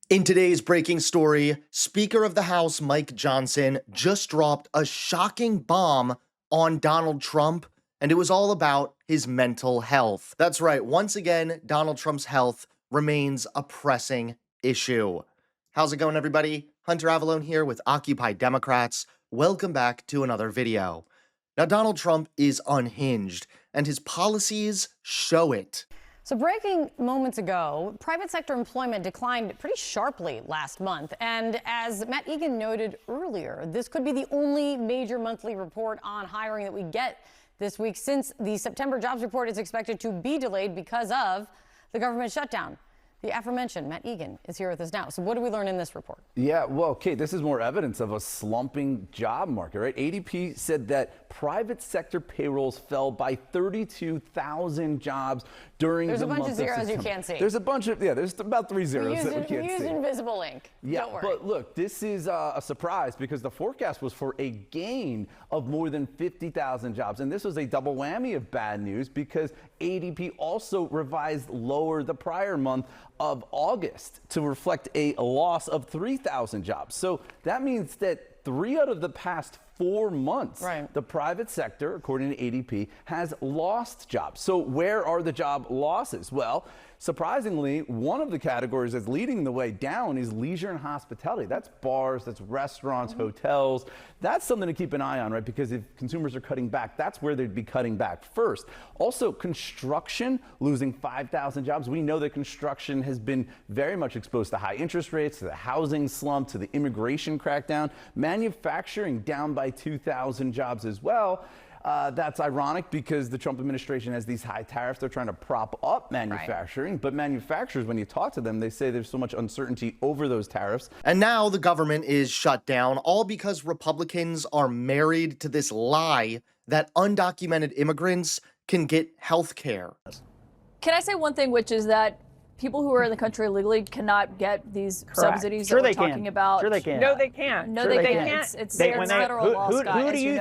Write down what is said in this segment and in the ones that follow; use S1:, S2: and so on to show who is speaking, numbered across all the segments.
S1: In today's breaking story, Speaker of the House Mike Johnson just dropped a shocking bomb on Donald Trump, and it was all about his mental health. That's right, once again, Donald Trump's health remains a pressing issue. How's it going, everybody? Hunter Avalone here with Occupy Democrats. Welcome back to another video. Now, Donald Trump is unhinged, and his policies show it.
S2: So breaking moments ago, private sector employment declined pretty sharply last month. And as Matt Egan noted earlier, this could be the only major monthly report on hiring that we get this week, since the September jobs report is expected to be delayed because of the government shutdown. The aforementioned Matt Egan is here with us now. So what do we learn in this report?
S3: Yeah, well, Kate, this is more evidence of a slumping job market, right? ADP said that private sector payrolls fell by 32,000 jobs during the month of September.
S2: There's a bunch of zeros you can't see.
S3: There's a bunch of, there's about three zeros that we can't see.
S2: We used invisible ink.
S3: Yeah,
S2: Don't worry.
S3: but look, this is a surprise because the forecast was for a gain of more than 50,000 jobs. And this was a double whammy of bad news because ADP also revised lower the prior month of August to reflect a loss of 3,000 jobs. So that means that 3 out of the past 4 months, the private sector, according to ADP, has lost jobs. So where are the job losses? Well, surprisingly, one of the categories that's leading the way down is leisure and hospitality. That's bars, that's restaurants, hotels. That's something to keep an eye on, right? Because if consumers are cutting back, that's where they'd be cutting back first. Also, construction, losing 5,000 jobs. We know that construction has been very much exposed to high interest rates, to the housing slump, to the immigration crackdown. Manufacturing down by 2,000 jobs as well. That's ironic because the Trump administration has these high tariffs. They're trying to prop up manufacturing, but manufacturers, when you talk to them, they say there's so much uncertainty over those tariffs.
S1: And now the government is shut down, all because Republicans are married to this lie that undocumented immigrants can get health care.
S4: Can I say one thing, which is that people who are in the country illegally cannot get these subsidies that we're talking about?
S5: Sure they can.
S6: No, they can't.
S4: No, they can't. It's federal law, Scott.
S5: Who do you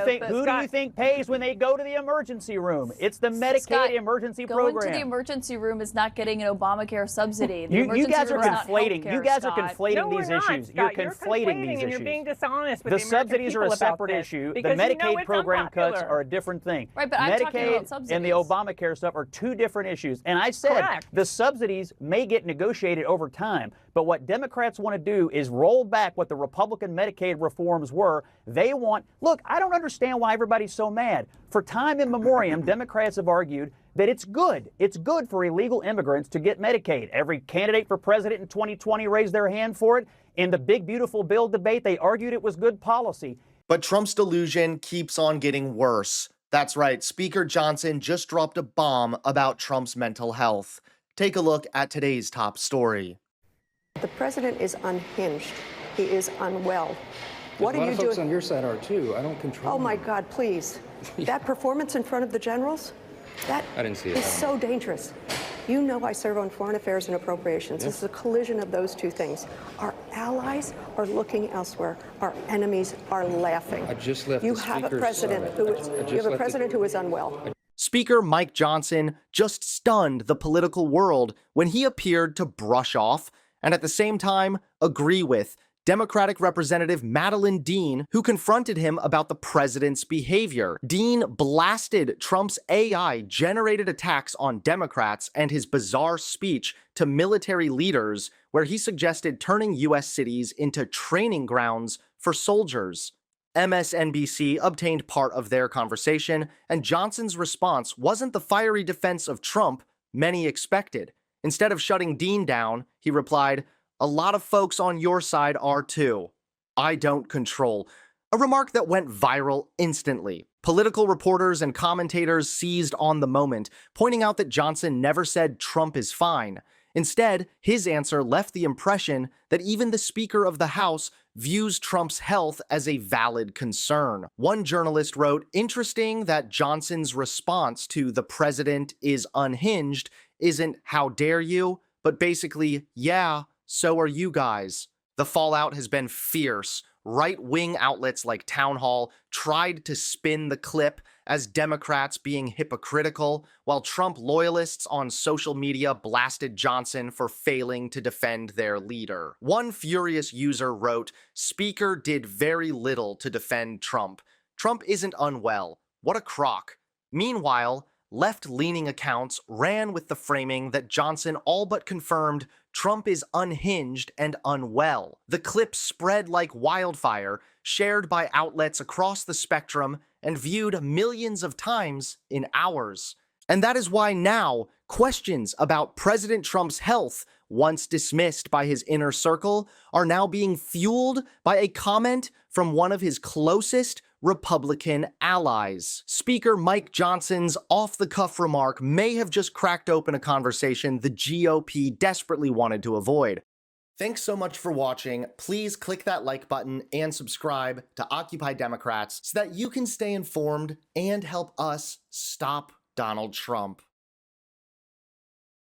S5: think pays when they go to the emergency room? It's the Medicaid
S4: Scott,
S5: emergency program.
S4: Going to the emergency room is not getting an Obamacare subsidy.
S5: You guys are conflating.
S4: Healthcare,
S5: You guys are
S4: Scott.
S5: conflating these
S6: not,
S5: issues.
S6: Scott.
S5: You're conflating these
S6: and
S5: issues.
S6: You're being dishonest with
S5: the
S6: the American
S5: subsidies are a
S6: people
S5: separate
S6: about this,
S5: issue. The
S6: because you know
S5: Medicaid
S6: it's
S5: program
S6: unpopular.
S5: cuts are a different thing.
S4: Right, but I'm talking about
S5: Medicaid
S4: subsidies.
S5: and the Obamacare stuff are two different issues. And I said the subsidies may get negotiated over time, but what Democrats want to do is roll back what the Republican Medicaid reforms were. They want, look, I don't understand why everybody's so mad. For time immemorial, Democrats have argued that it's good. It's good for illegal immigrants to get Medicaid. Every candidate for president in 2020 raised their hand for it. In the big, beautiful bill debate, they argued it was good policy.
S1: But Trump's delusion keeps on getting worse. That's right, Speaker Johnson just dropped a bomb about Trump's mental health. Take a look at today's top story.
S7: The president is unhinged. He is unwell. What are you doing?
S8: A lot of folks on your side are too. I don't control.
S7: Oh my God, please. That performance in front of the generals, that
S8: I didn't see it.
S7: is so dangerous. You know I serve on foreign affairs and appropriations. This is a collision of those two things. Our allies are looking elsewhere. Our enemies are laughing.
S8: I just left
S7: you
S8: the
S7: have a
S8: speaker's
S7: president
S8: side.
S7: who is you have a president who is unwell.
S1: Speaker Mike Johnson just stunned the political world when he appeared to brush off and at the same time agree with Democratic Representative Madeleine Dean, who confronted him about the president's behavior. Dean blasted Trump's AI-generated attacks on Democrats and his bizarre speech to military leaders, where he suggested turning U.S. cities into training grounds for soldiers. MSNBC obtained part of their conversation, and Johnson's response wasn't the fiery defense of Trump many expected. Instead of shutting Dean down, he replied, "A lot of folks on your side are too. I don't control." A remark that went viral instantly. Political reporters and commentators seized on the moment, pointing out that Johnson never said Trump is fine. Instead, his answer left the impression that even the Speaker of the House views Trump's health as a valid concern. One journalist wrote, "Interesting that Johnson's response to the president is unhinged isn't 'how dare you,' but basically, 'yeah, so are you guys.'" The fallout has been fierce. right-wing outlets like Town Hall tried to spin the clip as Democrats being hypocritical, while Trump loyalists on social media blasted Johnson for failing to defend their leader. One furious user wrote, "Speaker did very little to defend Trump. Trump isn't unwell. What a crock." Meanwhile, left-leaning accounts ran with the framing that Johnson all but confirmed Trump is unhinged and unwell. The clip spread like wildfire, shared by outlets across the spectrum and viewed millions of times in hours. And that is why now questions about President Trump's health, once dismissed by his inner circle, are now being fueled by a comment from one of his closest Republican allies. Speaker Mike Johnson's off-the-cuff remark may have just cracked open a conversation the GOP desperately wanted to avoid. Thanks so much for watching. Please click that like button and subscribe to Occupy Democrats so that you can stay informed and help us stop Donald Trump.